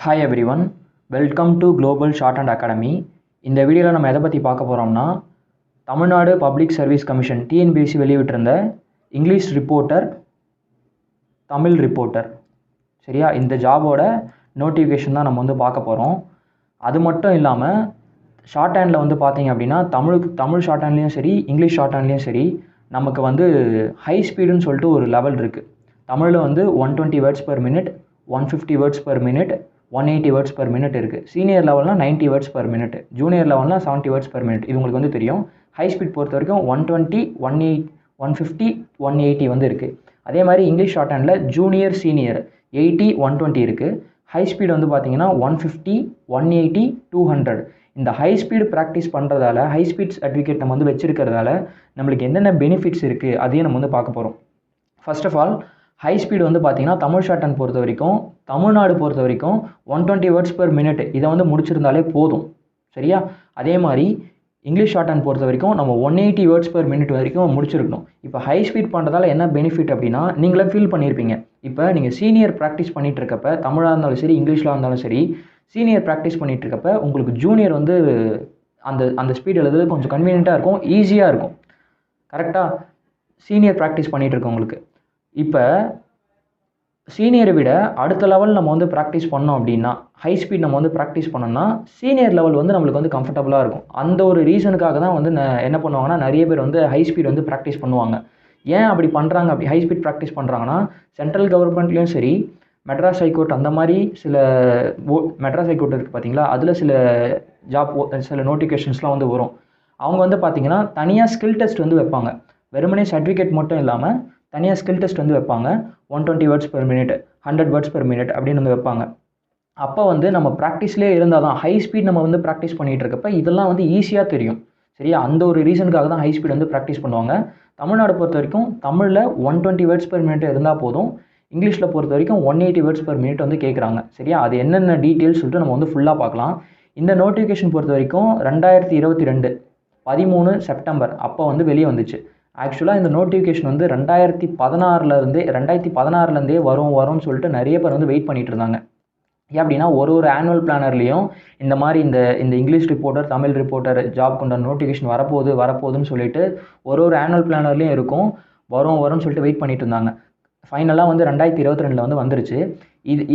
Hi everyone, welcome to Global Shorthand Academy. இந்த வீடியோவில் நம்ம எதை பற்றி பார்க்க போகிறோம்னா Tamil Nadu public service commission TNPSC வெளியிட்டிருந்த இங்கிலீஷ் ரிப்போர்ட்டர் தமிழ் ரிப்போர்ட்டர் சரியா இந்த ஜாபோட நோட்டிஃபிகேஷன் தான் நம்ம வந்து பார்க்க போகிறோம். அது மட்டும் இல்லாமல் ஷார்ட் ஹேண்டில் வந்து பார்த்தீங்க அப்படின்னா தமிழ் ஷார்ட் ஹேண்ட்லேயும் சரி இங்கிலீஷ் ஷார்ட் ஹேண்ட்லேயும் சரி நமக்கு வந்து ஹை ஸ்பீடுன்னு சொல்லிட்டு ஒரு லெவல் இருக்குது. தமிழில் வந்து 120 words per minute, 150 words per minute, 180 words per minute இருக்குது. சீனியர் லெவல்னால் 90 வேர்ட்ஸ் per minute, ஜூனியர் லெவல்னால் 70 வேர்ட்ஸ் per minute. இது உங்களுக்கு வந்து தெரியும். ஹை ஸ்பீட் பொறுத்த வரைக்கும் 120, 150, 180 வந்து இருக்குது. அதே மாதிரி English short handle junior senior 80, 120 இருக்குது. ஹை ஸ்பீட் வந்து பார்த்தீங்கன்னா 150, 180, 200. இந்த ஹை ஸ்பீடு ப்ராக்டிஸ் பண்ணுறதால ஹை ஸ்பீட் சர்டிஃபிகேட் நம்ம வந்து வச்சுருக்கிறதால நம்மளுக்கு என்னென்ன பெனிஃபிட்ஸ் இருக்குது அதையும் நம்ம வந்து பார்க்க போகிறோம். First of all high speed வந்து பார்த்தீங்கன்னா தமிழ் ஷார்ட் ஹேண்ட் பொறுத்த வரைக்கும் தமிழ்நாடு பொறுத்த வரைக்கும் 120 வேர்ட்ஸ் per minute இதை வந்து முடிச்சிருந்தாலே போதும் சரியா. அதே மாதிரி இங்கிலீஷ் ஷார்ட் ஹேண்ட் பொறுத்த வரைக்கும் நம்ம 180 வேர்ட்ஸ் per minute வரைக்கும் முடிச்சிருக்கணும். இப்போ ஹை ஸ்பீட் பண்ணுறதால என்ன பெனிஃபிட் அப்படின்னா நீங்களே ஃபீல் பண்ணியிருப்பீங்க. இப்போ நீங்கள் சீனியர் ப்ராக்டிஸ் பண்ணிகிட்டு இருக்கப்ப தமிழாக இருந்தாலும் சரி இங்கிலீஷில் இருந்தாலும் சரி சீனியர் ப்ராக்டிஸ் பண்ணிகிட்டு இருக்கப்ப உங்களுக்கு ஜூனியர் வந்து அந்த ஸ்பீட் எழுதுறது கொஞ்சம் கன்வீனியண்ட்டாக இருக்கும், ஈஸியாக இருக்கும் கரெக்டாக சீனியர் ப்ராக்டிஸ் பண்ணிகிட்டு இருக்கவங்களுக்கு. இப்போ சீனியரை விட அடுத்த லெவல் நம்ம வந்து ப்ராக்டிஸ் பண்ணோம் அப்படின்னா ஹை ஸ்பீட் நம்ம வந்து ப்ராக்டிஸ் பண்ணோம்னா சீனியர் லெவல் வந்து நம்மளுக்கு வந்து கம்ஃபர்டபுளாக இருக்கும். அந்த ஒரு ரீசனுக்காக தான் வந்து என்ன பண்ணுவாங்கன்னா நிறைய பேர் வந்து ஹை ஸ்பீட் வந்து ப்ராக்டிஸ் பண்ணுவாங்க. ஏன் அப்படி பண்ணுறாங்க, அப்படி ஹை ஸ்பீட் ப்ராக்டிஸ் பண்ணுறாங்கன்னா சென்ட்ரல் கவர்மெண்ட்லேயும் சரி மெட்ராஸ் ஹைகோர்ட் அந்த மாதிரி சில மெட்ராஸ் ஹைகோர்ட் இருக்குது பார்த்தீங்களா, அதில் சில சில நோட்டிஃபிகேஷன்ஸ்லாம் வந்து வரும். அவங்க வந்து பார்த்தீங்கன்னா தனியாக ஸ்கில் டெஸ்ட் வந்து வைப்பாங்க. வெறுமனே சர்டிஃபிகேட் மட்டும் இல்லாமல் தனியாக ஸ்கில் டெஸ்ட் வந்து வைப்பாங்க. 120 words per minute, 100 words per minute அப்படின்னு வந்து வைப்பாங்க. அப்போ வந்து நம்ம ப்ராக்டிஸ்லேயே இருந்தால் தான் ஹை ஸ்பீட் நம்ம வந்து ப்ராக்டிஸ் பண்ணிகிட்டு இருக்கப்ப இதெல்லாம் வந்து ஈஸியாக தெரியும் சரியா. அந்த ஒரு ரீசனுக்காக தான் ஹை ஸ்பீட் வந்து ப்ராக்டிஸ் பண்ணுவாங்க. தமிழ்நாடு பொறுத்த வரைக்கும் தமிழில் 120 வேர்ட்ஸ் per minute இருந்தால் போதும். இங்கிலீஷில் பொறுத்த வரைக்கும் 180 வேர்ட்ஸ் per minute வந்து கேட்குறாங்க சரியா. அது என்னென்ன டீட்டெயில்ஸ் சொல்லிட்டு நம்ம வந்து ஃபுல்லாக பார்க்கலாம். இந்த நோட்டிஃபிகேஷன் பொறுத்த வரைக்கும் 2022 13 செப்டம்பர் அப்போ வந்து வெளியே வந்துச்சு. ஆக்சுவலாக இந்த நோட்டிஃபிகேஷன் வந்து 2016லேருந்தே வரும்னு சொல்லிட்டு நிறைய பேர் வந்து வெயிட் பண்ணிட்டு இருந்தாங்க. ஏன் அப்படின்னா ஒரு ஆனுவல் பிளானர்லேயும் இந்த மாதிரி இந்த English reporter Tamil reporter job கொண்ட நோட்டிஃபிகேஷன் வரப்போகுதுன்னு சொல்லிட்டு ஒரு ஆனுவல் பிளானர்லேயும் இருக்கும் வரும்னு சொல்லிட்டு வெயிட் பண்ணிட்டு இருந்தாங்க. ஃபைனலாக வந்து 2022 வந்து வந்துருச்சு.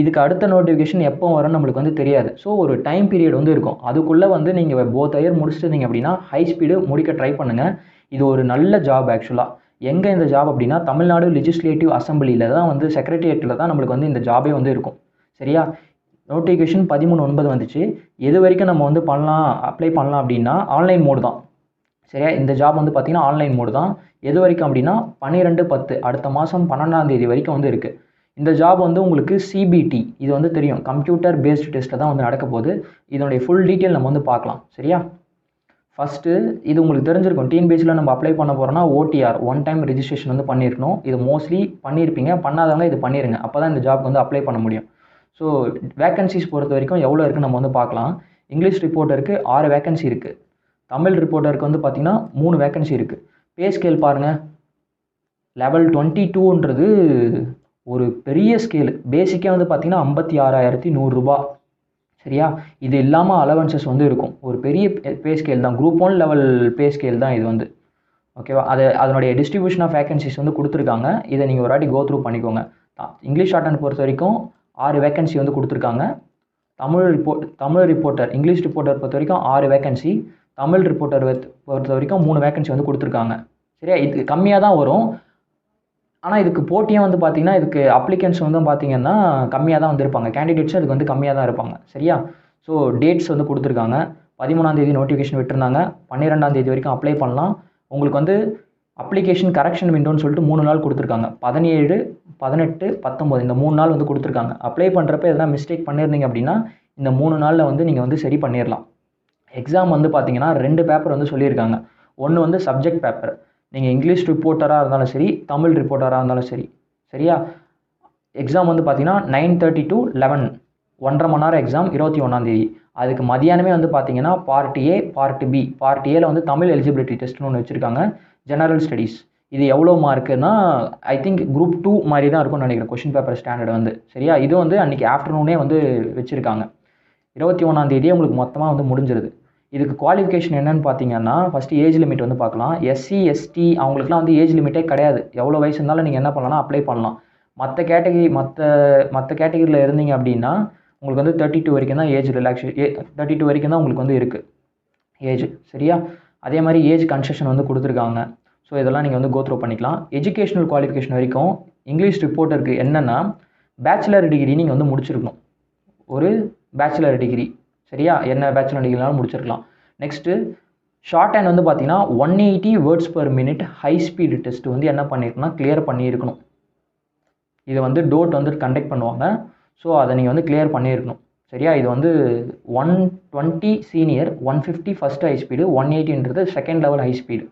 இதுக்கு அடுத்த நோட்டிஃபிகேஷன் எப்போ வரும்னு நம்மளுக்கு வந்து தெரியாது. ஸோ ஒரு டைம் பீரியட் வந்து இருக்கும். அதுக்குள்ளே வந்து நீங்கள் போத் இயர் முடிச்சிருந்தீங்க அப்படின்னா ஹை ஸ்பீடு முடிக்க ட்ரை பண்ணுங்கள். இது ஒரு நல்ல ஜாப் ஆக்சுவலாக. எங்கே இந்த ஜாப் அப்படின்னா தமிழ்நாடு லெஜிஸ்லேட்டிவ் அசம்பிளியில் தான் வந்து செக்ரட்டரியேட்டில் தான் நம்மளுக்கு வந்து இந்த ஜாபே வந்து இருக்கும் சரியா. நோட்டிஃபிகேஷன் 13/9 வந்துச்சு. எது வரைக்கும் நம்ம வந்து அப்ளை பண்ணலாம் அப்படின்னா ஆன்லைன் மோடு தான் சரியா. இந்த ஜாப் வந்து பார்த்திங்கன்னா ஆன்லைன் மோடு தான். எது வரைக்கும் அப்படின்னா 12/10 அடுத்த மாதம் 12ஆம் தேதி வரைக்கும் வந்து இருக்குது. இந்த ஜாப் வந்து உங்களுக்கு CBT இது வந்து தெரியும், கம்ப்யூட்டர் பேஸ்டு டெஸ்ட்டில் தான் வந்து நடக்க போகுது. இதனுடைய ஃபுல் டீட்டெயில் நம்ம வந்து பார்க்கலாம் சரியா. ஃபஸ்ட்டு இது உங்களுக்கு தெரிஞ்சிருக்கும், TNPSCயில் நம்ம அப்ளை பண்ண போகிறோன்னா OTR ஒன் டைம் ரெஜிஸ்ட்ரேஷன் வந்து பண்ணியிருக்கணும். இது மோஸ்ட்லி பண்ணியிருப்பீங்க, பண்ணாதவங்க இது பண்ணிடுங்க. அப்போ தான் இந்த ஜாப்க்கு வந்து அப்ளை பண்ண முடியும். ஸோ வேக்கன்சிஸ் பொறுத்த வரைக்கும் எவ்வளோ இருக்குன்னு நம்ம வந்து பார்க்கலாம். இங்கிலீஷ் ரிப்போர்ட்டருக்கு 6 வேக்கன்சி இருக்குது. தமிழ் ரிப்போர்ட்டருக்கு வந்து பார்த்திங்கன்னா 3 வேக்கன்சி இருக்குது. பே ஸ்கேல் பாருங்கள், லெவல் 22ன்றது ஒரு பெரிய ஸ்கேலு. பேசிக்காக வந்து பார்த்திங்கன்னா 56,100 ரூபா சரியா. இது இல்லாமல் அலவன்சஸ் வந்து இருக்கும். ஒரு பெரிய பே ஸ்கேல் தான், குரூப் 1 லெவல் பே ஸ்கேல் தான் இது வந்து ஓகேவா. அதனுடைய டிஸ்ட்ரிபியூஷன் ஆஃப் வேக்கன்சிஸ் வந்து கொடுத்துருக்காங்க. இதை நீங்கள் ஒரு வாட்டி கோ த்ரூ பண்ணிக்கோங்க. இங்கிலீஷ் ஷார்ட் ஹேண்ட் பொறுத்த வரைக்கும் 6 வேக்கன்சி வந்து கொடுத்துருக்காங்க. தமிழ் ரிப்போர்ட்டர் இங்கிலீஷ் ரிப்போர்ட்டர் பொறுத்த வரைக்கும் 6 வேக்கன்சி, தமிழ் ரிப்போர்ட்டர் பொறுத்த வரைக்கும் 3 வேக்கன்சி வந்து கொடுத்துருக்காங்க சரியா. இது கம்மியாக தான் வரும். ஆனால் இதுக்கு போட்டியாக வந்து பார்த்திங்கன்னா இதுக்கு அப்ளிகன்ஸ் வந்து பார்த்திங்கன்னா கம்மியாக தான் வந்திருப்பாங்க. கேண்டிடேட்ஸும் இதுக்கு வந்து கம்மியாக தான் இருப்பாங்க சரியா. ஸோ டேட்ஸ் வந்து கொடுத்துருக்காங்க. 13ஆம் தேதி நோட்டிஃபிகேஷன் விட்டுருந்தாங்க. 12ஆம் தேதி வரைக்கும் அப்ளை பண்ணலாம். உங்களுக்கு வந்து அப்ளிகேஷன் கரெக்ஷன் விண்டோன்னு சொல்லிட்டு 3 நாள் கொடுத்துருக்காங்க. 17, 18, 19 இந்த 3 நாள் வந்து கொடுத்துருக்காங்க. அப்ளை பண்ணுறப்ப எதனா மிஸ்டேக் பண்ணியிருந்தீங்க அப்படின்னா இந்த 3 நாளில் வந்து நீங்கள் வந்து சரி பண்ணிடலாம். எக்ஸாம் வந்து பார்த்திங்கன்னா 2 பேப்பர் வந்து சொல்லியிருக்காங்க. ஒன்று வந்து சப்ஜெக்ட் பேப்பர், நீங்கள் இங்கிலீஷ் ரிப்போர்ட்டராக இருந்தாலும் சரி தமிழ் ரிப்போர்ட்டராக இருந்தாலும் சரி சரியா. எக்ஸாம் வந்து பார்த்தீங்கன்னா 9:30 to 11 1.5 மணி நேரம் எக்ஸாம் 21ஆம் தேதி. அதுக்கு மதியானமே வந்து பார்த்தீங்கன்னா part A part B. Part ஏல வந்து தமிழ் எலிஜிபிலிட்டி டெஸ்ட்னு ஒன்று வச்சுருக்காங்க. ஜெனரல் ஸ்டடீஸ் இது எவ்வளோ மார்க்குன்னா ஐ திங்க் குரூப் 2 மாதிரி தான் இருக்கும்னு நினைக்கிறேன் கொஷின் பேப்பர் ஸ்டாண்டர்ட் வந்து. சரியா, இது வந்து அன்றைக்கி ஆஃப்டர்நூனே வந்து வச்சுருக்காங்க. 21ஆம் தேதியே உங்களுக்கு மொத்தமாக வந்து முடிஞ்சிருது. இதுக்கு குவாலிஃபிகேஷன் என்னன்னு பார்த்தீங்கன்னா, ஃபஸ்ட்டு ஏஜ் லிமிட் வந்து பார்க்கலாம். எஸ்சி எஸ்டி அவங்களுக்குலாம் வந்து ஏஜ் லிமிட்டே கிடையாது. எவ்வளோ வயசு இருந்தாலும் நீங்கள் என்ன பண்ணலாம்னா அப்ளை பண்ணலாம். மற்ற கேட்டகிரியில் இருந்தீங்க அப்படின்னா உங்களுக்கு வந்து 32 வரைக்கும் தான் ஏஜ் 32 வரைக்கும் தான் உங்களுக்கு வந்து இருக்குது ஏஜ். சரியா, அதே மாதிரி ஏஜ் கன்செஷன் வந்து கொடுத்துருக்காங்க. ஸோ இதெல்லாம் நீங்கள் வந்து கோத்ரூ பண்ணிக்கலாம். எஜுகேஷனல் குவாலிஃபிகேஷன் வரைக்கும் இங்கிலீஷ் ரிப்போர்ட்டருக்கு என்னென்னா பேச்சுலர் டிகிரி நீங்கள் வந்து முடிச்சிருக்கணும். ஒரு பேச்சுலர் டிகிரி. சரியா, என்ன பேச்சுலர் டிகிரினாலும் முடிச்சிருக்கலாம். நெக்ஸ்ட்டு ஷார்ட் ஹேண்ட் வந்து பார்த்தீங்கன்னா 180 words per minute high speed test வந்து என்ன பண்ணியிருக்குன்னா கிளியர் பண்ணியிருக்கணும். இதை வந்து டோட் வந்து கண்டக்ட் பண்ணுவாங்க. ஸோ அதை நீங்கள் வந்து கிளியர் பண்ணியிருக்கணும். சரியா, இது வந்து 120 சீனியர், 150 ஃபஸ்ட்டு ஹை ஸ்பீடு, 180ன்றது செகண்ட் லெவல் ஹை ஸ்பீடு.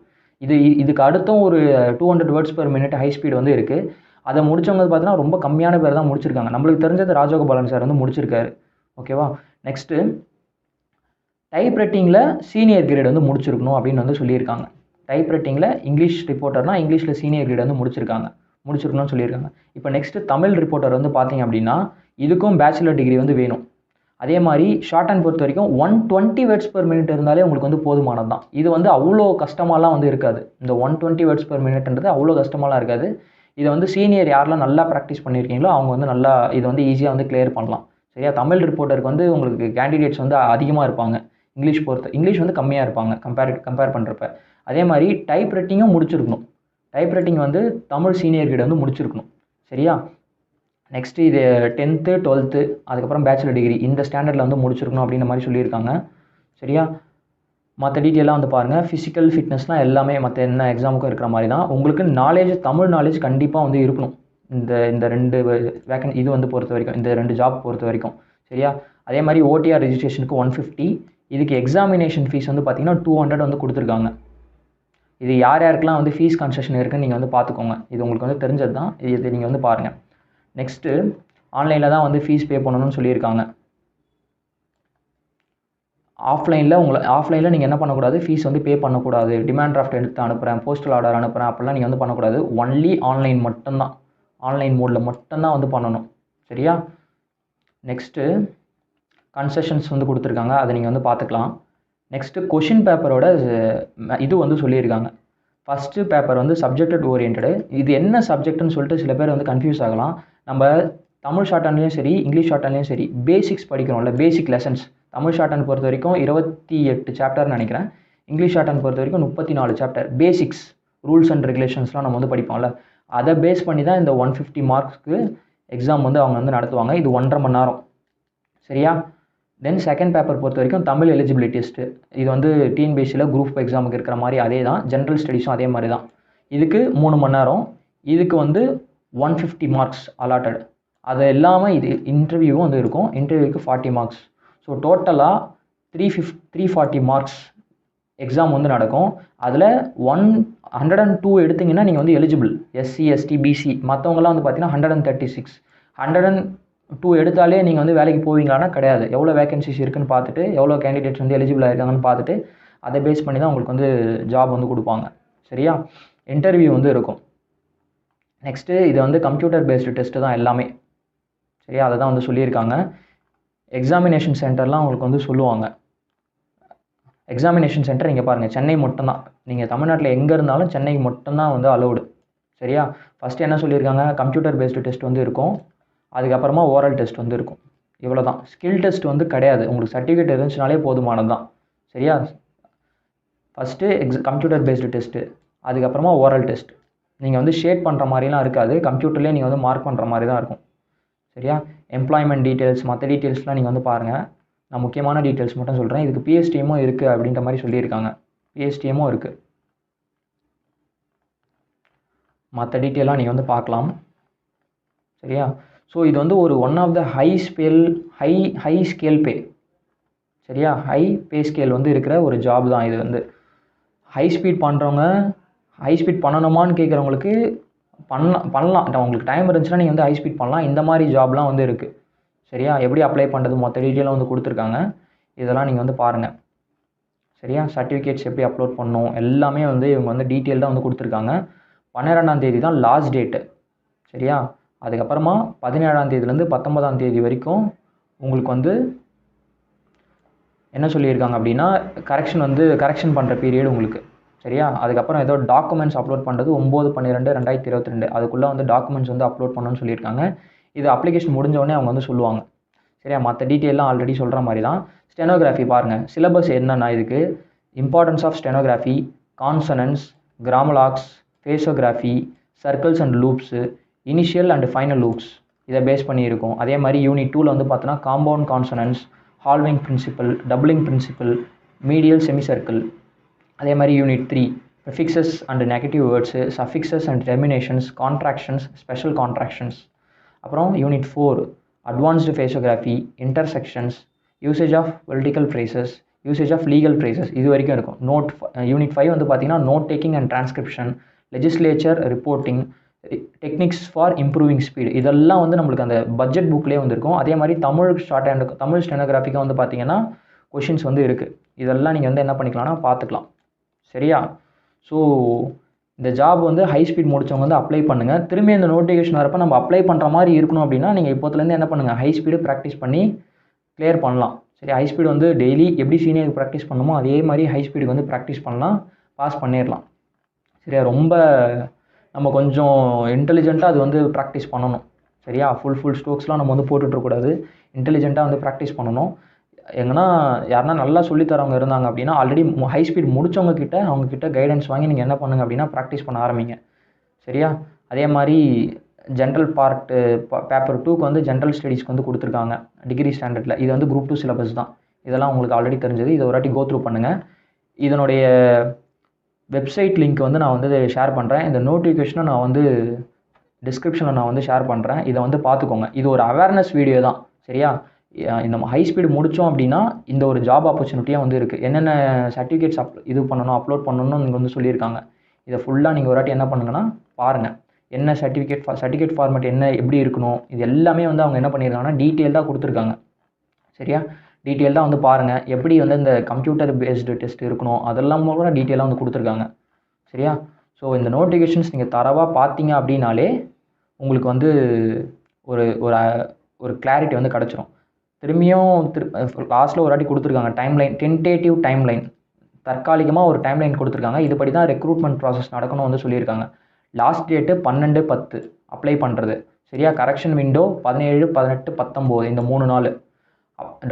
இதுக்கு அடுத்தும் ஒரு 200 words per minute high speed வந்து இருக்குது. அதை முடித்தவங்க பார்த்தீங்கன்னா ரொம்ப கம்மியான பேர் தான் முடிச்சிருக்காங்க. நம்மளுக்கு தெரிஞ்சது ராஜகோபாலன் சார் வந்து முடிச்சிருக்காரு. ஓகேவா, நெக்ஸ்ட்டு டைப் ரைட்டிங்கில் சீனியர் கிரேட் வந்து முடிச்சிருக்கணும் அப்படின்னு வந்து சொல்லியிருக்காங்க. டைப் ரைட்டிங்கில் இங்கிலீஷ் ரிப்போர்ட்டர்னால் இங்கிலீஷில் சீனியர் கிரேட் வந்து முடிச்சிருக்கணும்னு சொல்லியிருக்காங்க. இப்போ நெக்ஸ்ட்டு தமிழ் ரிப்போர்ட்டர் வந்து பார்த்தீங்க அப்படின்னா இதுக்கும் பேச்சுலர் டிகிரி வந்து வேணும். அதே மாதிரி ஷார்ட் ஹேண்ட் பொறுத்த வரைக்கும் 120 வேர்ட்ஸ் பர் மினிட் இருந்தாலே உங்களுக்கு வந்து போதுமானது தான். இது வந்து அவ்வளோ கஷ்டமாலாம் வந்து இருக்காது. இந்த 120 வேர்ட்ஸ் பர் மினிட்ன்றது அவ்வளோ கஷ்டமாலாம் இருக்காது. இதை வந்து சீனியர் யாரெல்லாம் நல்லா ப்ராக்டிஸ் பண்ணியிருக்கீங்களோ அவங்க வந்து நல்லா இதை வந்து ஈஸியாக வந்து கிளியர் பண்ணலாம். சரியா, தமிழ் ரிப்போர்ட்டருக்கு வந்து உங்களுக்கு கேண்டிடேட்ஸ் வந்து அதிகமாக இருப்பாங்க. இங்கிலீஷ் வந்து கம்மியாக இருப்பாங்க கம்பேர் பண்ணுறப்ப. அதே மாதிரி டைப் ரைட்டிங்கும் முடிச்சிருக்கணும். டைப் ரைட்டிங் வந்து தமிழ் சீனியர் கிட்ட வந்து முடிச்சிருக்கணும். சரியா, நெக்ஸ்ட்டு இது 10th 12th அதுக்கப்புறம் பேச்சுலர் டிகிரி இந்த ஸ்டாண்டர்டில் வந்து முடிச்சிருக்கணும் அப்படின்ற மாதிரி சொல்லியிருக்காங்க. சரியா, மற்ற டீட்டெயிலாக வந்து பாருங்கள். ஃபிசிக்கல் ஃபிட்னஸ்னால் எல்லாமே மற்ற என்ன எக்ஸாமுக்கும் இருக்கிற மாதிரி தான். உங்களுக்கு தமிழ் நாலேஜ் கண்டிப்பாக வந்து இருக்கணும். இந்த 2 வேக்கன்ட் இது வந்து பொறுத்த வரைக்கும், இந்த 2 ஜாப் பொறுத்த வரைக்கும். சரியா, அதே மாதிரி ஓடிஆர் ரெஜிஸ்ட்ரேஷனுக்கு 150. இதுக்கு எக்ஸாமினேஷன் ஃபீஸ் வந்து பார்த்தீங்கன்னா 200 வந்து கொடுத்துருக்காங்க. இது யாருக்கெல்லாம் வந்து ஃபீஸ் கன்செஷன் இருக்குன்னு நீங்கள் வந்து பார்த்துக்கோங்க. இது உங்களுக்கு வந்து தெரிஞ்சது தான். இது நீங்கள் வந்து பாருங்கள். நெக்ஸ்ட்டு ஆன்லைனில் தான் வந்து ஃபீஸ் பே பண்ணணும்னு சொல்லியிருக்காங்க. ஆஃப்லைனில் நீங்கள் என்ன பண்ணக்கூடாது, ஃபீஸ் வந்து பே பண்ணக்கூடாது. டிமாண்ட் டிராஃப்ட் எடுத்து அனுப்புகிறேன், போஸ்டல் ஆர்டர் அனுப்புகிறேன் அப்படிலாம் நீங்கள் வந்து பண்ணக்கூடாது. ஒன்லி ஆன்லைன் மட்டும்தான், ஆன்லைன் மோடில் மட்டும்தான் வந்து பண்ணணும். சரியா, நெக்ஸ்ட்டு கன்செஷன்ஸ் வந்து கொடுத்துருக்காங்க, அதை நீங்கள் வந்து பார்த்துக்கலாம். நெக்ஸ்ட்டு கொஷின் பேப்பரோட இது வந்து சொல்லியிருக்காங்க. ஃபஸ்ட்டு பேப்பர் வந்து சப்ஜெக்ட் ஓரியன்டு. இது என்ன சப்ஜெக்ட்னு சொல்லிட்டு சில பேர் வந்து கன்ஃபியூஸ் ஆகலாம். நம்ம தமிழ் ஷார்ட் ஹேண்ட்லேயும் சரி இங்கிலீஷ் ஷார்ட் ஹேண்ட்லேயும் சரி பேசிக்ஸ் படிக்கிறோம்ல, பேசிக் லெசன்ஸ். தமிழ் ஷார்ட் ஹேண்ட் பொறுத்த வரைக்கும் 28 சாப்டர்னு நினைக்கிறேன். இங்கிலீஷ் ஷார்ட் ஹேண்ட் பொறுத்த வரைக்கும் 34 சாப்டர். பேசிக்ஸ் ரூல்ஸ் அண்ட் ரெகுலேஷன்ஸ்லாம் நம்ம வந்து படிப்போம்ல, அதை பேஸ் பண்ணி தான் இந்த 150 மார்க்ஸ்க்கு எக்ஸாம் வந்து அவங்க வந்து நடத்துவாங்க. இது 1.5 மணி நேரம். சரியா, தென் செகண்ட் பேப்பர் பொறுத்த வரைக்கும் தமிழ் எலிஜிபிலிட்டி டெஸ்ட்டு. இது வந்து டிஎன்பிஎஸ்சியில் குரூப் எக்ஸாமுக்கு இருக்கிற மாதிரி அதே தான். ஜென்ரல் ஸ்டடீஸும் அதே மாதிரி தான். இதுக்கு 3 மணி நேரம். இதுக்கு வந்து 150 மார்க்ஸ் அலாட்டட். அது இல்லாமல் இது இன்டர்வியூவும் வந்து இருக்கும். இன்டர்வியூக்கு 40 மார்க்ஸ். ஸோ டோட்டலாக 340 மார்க்ஸ் எக்ஸாம் வந்து நடக்கும். அதில் 102 எடுத்திங்கன்னா நீங்கள் வந்து எலிஜிபிள். எஸ்சி எஸ்டி பிசி மற்றவங்களாம் வந்து பார்த்தீங்கன்னா 136. 102 எடுத்தாலே நீங்கள் வந்து வேலைக்கு போவீங்களான்னா கிடையாது. எவ்வளோ வேகன்சிஸ் இருக்குன்னு பார்த்துட்டு எவ்வளோ கேண்டிடேட்ஸ் வந்து எலிஜிபிளாக இருக்காங்கன்னு பார்த்துட்டு அதை பேஸ் பண்ணி தான் உங்களுக்கு வந்து ஜாப் வந்து கொடுப்பாங்க. சரியா, இன்டர்வியூ வந்து இருக்கும். நெக்ஸ்ட்டு இது வந்து கம்ப்யூட்டர் பேஸ்டு டெஸ்ட்டு தான் எல்லாமே. சரியா, அதை தான் வந்து சொல்லியிருக்காங்க. எக்ஸாமினேஷன் சென்டர்லாம் உங்களுக்கு வந்து சொல்லுவாங்க. எக்ஸாமினேஷன் சென்டர் இங்கே பாருங்கள், சென்னை மட்டும்தான். நீங்கள் தமிழ்நாட்டில் எங்கே இருந்தாலும் சென்னைக்கு மட்டும்தான் வந்து அலௌடு. சரியா, ஃபஸ்ட்டு என்ன சொல்லியிருக்காங்க, கம்ப்யூட்டர் பேஸ்டு டெஸ்ட் வந்து இருக்கும். அதுக்கப்புறமா ஓரல் டெஸ்ட் வந்து இருக்கும். இவ்வளோ தான். ஸ்கில் டெஸ்ட் வந்து கிடையாது. உங்களுக்கு சர்டிஃபிகேட் இருந்துச்சுனாலே போதுமானது தான். சரியா, ஃபஸ்ட்டு கம்ப்யூட்டர் பேஸ்டு டெஸ்ட்டு, அதுக்கப்புறமா ஓரல் டெஸ்ட். நீங்கள் வந்து ஷேட் பண்ணுற மாதிரிலாம் இருக்காது. கம்ப்யூட்டர்லேயே நீங்கள் வந்து மார்க் பண்ணுற மாதிரி தான் இருக்கும். சரியா, எம்ப்ளாய்மெண்ட் டீட்டெயில்ஸ் மற்ற டீட்டெயில்ஸ்லாம் நீங்கள் வந்து பாருங்கள். நான் முக்கியமான டீட்டெயில்ஸ் மட்டும் சொல்கிறேன். இதுக்கு பிஎஸ்டிஎம்மும் இருக்குது அப்படின்ற மாதிரி சொல்லியிருக்காங்க. பிஎஸ்டிஎம்மும் இருக்குது. மற்ற டீட்டெயிலாக நீங்கள் வந்து பார்க்கலாம். சரியா, ஸோ இது வந்து ஒரு one of the high scale pay. சரியா, ஹை பே ஸ்கேல் வந்து இருக்கிற ஒரு ஜாப் தான் இது. வந்து ஹை ஸ்பீட் பண்ணுறவங்க, ஹை ஸ்பீட் பண்ணணுமான்னு கேட்குறவங்களுக்கு பண்ணலாம். உங்களுக்கு டைம் இருந்துச்சுன்னா நீங்கள் வந்து ஹை ஸ்பீட் பண்ணலாம். இந்த மாதிரி ஜாப்லாம் வந்து இருக்குது. சரியா, எப்படி அப்ளை பண்ணுறது மொத்த டீட்டெயிலும் வந்து கொடுத்துருக்காங்க. இதெல்லாம் நீங்கள் வந்து பாருங்கள். சரியா, சர்டிஃபிகேட்ஸ் எப்படி அப்லோட் பண்ணணும் எல்லாமே வந்து இவங்க வந்து டீட்டெயில்டாக வந்து கொடுத்துருக்காங்க. 12ஆம் தேதி தான் லாஸ்ட் டேட்டு. சரியா? அதுக்கப்புறமா 17ஆம் தேதியிலேருந்து 19ஆம் தேதி வரைக்கும் உங்களுக்கு வந்து என்ன சொல்லியிருக்காங்க அப்படின்னா கரெக்ஷன் பண்ணுற பீரியட் உங்களுக்கு. சரியா? அதுக்கப்புறம் ஏதோ டாக்குமெண்ட்ஸ் அப்லோட் பண்ணுறது 9/12/2022 அதுக்குள்ளே வந்து டாக்குமெண்ட்ஸ் வந்து அப்லோட் பண்ணணும்னு சொல்லியிருக்காங்க. இது அப்ளிகேஷன் முடிஞ்சவொடனே அவங்க வந்து சொல்லுவாங்க. சரியா? மற்ற டீட்டெயிலாம் ஆல்ரெடி சொல்கிற மாதிரி தான். ஸ்டெனோகிராஃபி பாருங்கள். சிலபஸ் என்னென்னா இதுக்கு importance of stenography, consonants, grammalogues, phraseography, circles and loops, initial and final loops இதை பேஸ் பண்ணி இருக்கும். அதே மாதிரி யூனிட் 2ல் வந்து பார்த்தோன்னா compound consonants, halving principle, doubling principle, medial semicircle. அதே மாதிரி unit 3 prefixes and negative words, suffixes and terminations, contractions, special contractions. அப்புறம் unit 4 advanced phraseography, intersections, usage of political phrases, usage of legal phrases இது வரைக்கும் இருக்கும். Unit 5 வந்து பார்த்தீங்கன்னா note taking and transcription, legislature reporting, techniques for improving speed இதெல்லாம் வந்து நம்மளுக்கு அந்த பட்ஜெட் புக்லேயே வந்துருக்கும். அதே மாதிரி தமிழ் ஸ்டெனோகிராஃபிக்கும் வந்து பார்த்தீங்கன்னா கொஷின்ஸ் வந்து இருக்குது. இதெல்லாம் நீங்கள் வந்து என்ன பண்ணிக்கலாம்னா பார்த்துக்கலாம். சரியா? ஸோ இந்த ஜாப் வந்து ஹை ஸ்பீட் முடித்தவங்க வந்து அப்ளை பண்ணுங்கள். திரும்பி இந்த நோட்டிஃபிகேஷன் வரப்போ நம்ம அப்ளை பண்ணுற மாதிரி இருக்கணும் அப்படின்னா நீங்கள் இப்போத்துலேருந்து என்ன பண்ணுங்கள், ஹை ஸ்பீடு ப்ராக்டிஸ் பண்ணி கிளியர் பண்ணலாம். சரி, ஹை ஸ்பீடு வந்து டெய்லி எப்படி சீனியருக்கு ப்ராக்டிஸ் பண்ணணுமோ அதே மாதிரி ஹை ஸ்பீடுக்கு வந்து ப்ராக்டிஸ் பண்ணலாம், பாஸ் பண்ணிடலாம். சரியா? ரொம்ப நம்ம கொஞ்சம் இன்டெலிஜென்ட்டாக அது வந்து ப்ராக்டிஸ் பண்ணணும். சரியா? ஃபுல் ஸ்ட்ரோக்ஸ்லாம் நம்ம வந்து போட்டுட்ருக்கூடாது. இன்டெலிஜென்ட்டாக வந்து ப்ராக்டிஸ் பண்ணணும். எங்கன்னா யாருன்னா நல்லா சொல்லித்தரவங்க இருந்தாங்க அப்படின்னா ஆல்ரெடி ஹை ஸ்பீட் முடித்தவங்க அவங்கக்கிட்ட கைடன்ஸ் வாங்கி நீங்கள் என்ன பண்ணுங்கள் அப்படின்னா ப்ராக்டிஸ் பண்ண ஆரம்பிங்க. சரியா? அதே மாதிரி ஜென்ரல் பார்ட்டு பேப்பர் 2க்கு வந்து ஜென்ரல் ஸ்டடீஸ்க்கு வந்து கொடுத்துருக்காங்க டிகிரி ஸ்டாண்டர்டில். இது வந்து குரூப் 2 சிலபஸ் தான். இதெல்லாம் உங்களுக்கு ஆல்ரெடி தெரிஞ்சது. இதை ஒரு வாட்டி கோ த்ரூ பண்ணுங்கள். இதனுடைய வெப்சைட் லிங்க் வந்து நான் வந்து ஷேர் பண்ணுறேன். இந்த நோட்டிஃபிகேஷனை நான் வந்து டிஸ்கிரிப்ஷனில் நான் வந்து ஷேர் பண்ணுறேன். இதை வந்து பார்த்துக்கோங்க. இது ஒரு அவேர்னஸ் வீடியோ தான். சரியா? இந்த ஹை ஸ்பீடு முடித்தோம் அப்படின்னா இந்த ஒரு ஜாப் ஆப்பர்ச்சுனிட்டியாக வந்து இருக்குது. என்னென்ன சர்டிஃபிகேட்ஸ் அப்லோட் பண்ணணும்னு நீங்கள் வந்து சொல்லியிருக்காங்க. இதை ஃபுல்லாக நீங்கள் ஒரு வாட்டி என்ன பண்ணுங்கன்னா பாருங்கள். என்ன சர்டிஃபிகேட் ஃபார்மேட் என்ன எப்படி இருக்கணும் இது எல்லாமே வந்து அவங்க என்ன பண்ணியிருக்காங்கன்னா டீட்டெயில்டாக கொடுத்துருக்காங்க. சரியா? டீட்டெயில்டாக வந்து பாருங்கள். எப்படி வந்து இந்த கம்ப்யூட்டர் பேஸ்டு டெஸ்ட் இருக்கணும் அதெல்லாம் கூட டீட்டெயிலாக வந்து கொடுத்துருக்காங்க. சரியா? ஸோ இந்த நோட்டிஃபிகேஷன்ஸ் நீங்கள் தரவாக பார்த்தீங்க அப்படின்னாலே உங்களுக்கு வந்து ஒரு ஒரு கிளாரிட்டி வந்து கிடச்சிரும். திரும்பியும் லாஸ்ட்டில் ஒரு வாட்டி கொடுத்துருக்காங்க டைம்லைன், டென்டேட்டிவ் டைம்லைன், தற்காலிகமாக ஒரு டைம்லைன் கொடுத்துருக்காங்க. இதுபடி தான் ரெக்ரூட்மெண்ட் ப்ராசஸ் நடக்கணும் வந்து சொல்லியிருக்காங்க. லாஸ்ட் டேட்டு 12/10 அப்ளை பண்ணுறது. சரியா? கரெக்ஷன் விண்டோ 17, 18, 19 இந்த 3 நாள்.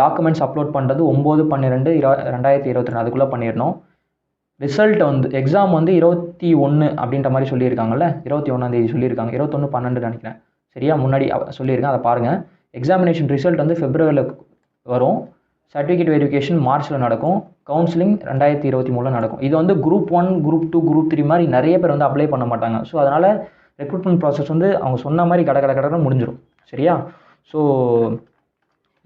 டாக்குமெண்ட்ஸ் அப்லோட் பண்ணுறது 9/12/2022 அதுக்குள்ளே பண்ணிடணும். ரிசல்ட் வந்து எக்ஸாம் வந்து 21 அப்படின்ற மாதிரி சொல்லியிருக்காங்கல்ல, 21ஆம் தேதி சொல்லியிருக்காங்க, 21/12 நினைக்கிறேன். சரியா? முன்னாடி சொல்லியிருக்கேன், அதை பாருங்கள். எக்ஸாமினேஷன் ரிசல்ட் வந்து Februaryயில் வரும். சர்டிஃபிகேட் வெரிஃபிகேஷன் மார்ச்சில் நடக்கும். கவுன்சிலிங் 2023 நடக்கும். இது வந்து குரூப் 1, குரூப் 2, குரூப் 3 மாதிரி நிறைய பேர் வந்து அப்ளை பண்ண மாட்டாங்க. ஸோ அதனால் ரெக்ரூட்மெண்ட் ப்ராசஸ் வந்து அவங்க சொன்ன மாதிரி கடன்னு முடிஞ்சிடும். சரியா? ஸோ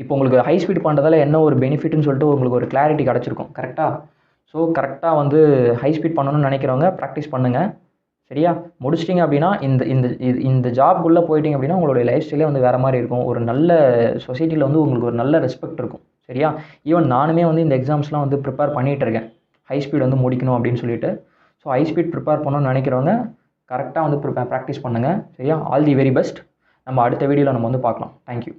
இப்போ உங்களுக்கு ஹை ஸ்பீட் பண்ணுறதால என்ன ஒரு பெனிஃபிட்னு சொல்லிட்டு உங்களுக்கு ஒரு கிளாரிட்டி கிடச்சிருக்கும். கரெக்டாக? ஸோ கரெக்டாக வந்து ஹை ஸ்பீட் பண்ணணும்னு நினைக்கிறவங்க ப்ராக்டிஸ் பண்ணுங்கள். சரியா? முடிச்சிட்டிங்க அப்படின்னா இந்த ஜாப்குள்ளே போயிட்டிங்க அப்படின்னா உங்களுடைய லைஃப் ஸ்டைலே வந்து வேறு மாதிரி இருக்கும். ஒரு நல்ல சொசைட்டியில் வந்து உங்களுக்கு ஒரு நல்ல ரெஸ்பெக்ட் இருக்கும். சரியா? ஈவன் நானுமே வந்து இந்த எக்ஸாம்ஸ்லாம் வந்து ப்ரிப்பேர் பண்ணிகிட்டு இருக்கேன், ஹை ஸ்பீட் வந்து முடிக்கணும் அப்படின்னு சொல்லிட்டு. ஸோ ஹை ஸ்பீட் ப்ரிப்பேர் பண்ணணும்னு நினைக்கிறவங்க கரெக்டாக வந்து ப்ராக்டிஸ் பண்ணுங்கள். சரியா? All the very best. நம்ம அடுத்த வீடியோவில் நம்ம வந்து பார்க்கலாம். தேங்க்யூ.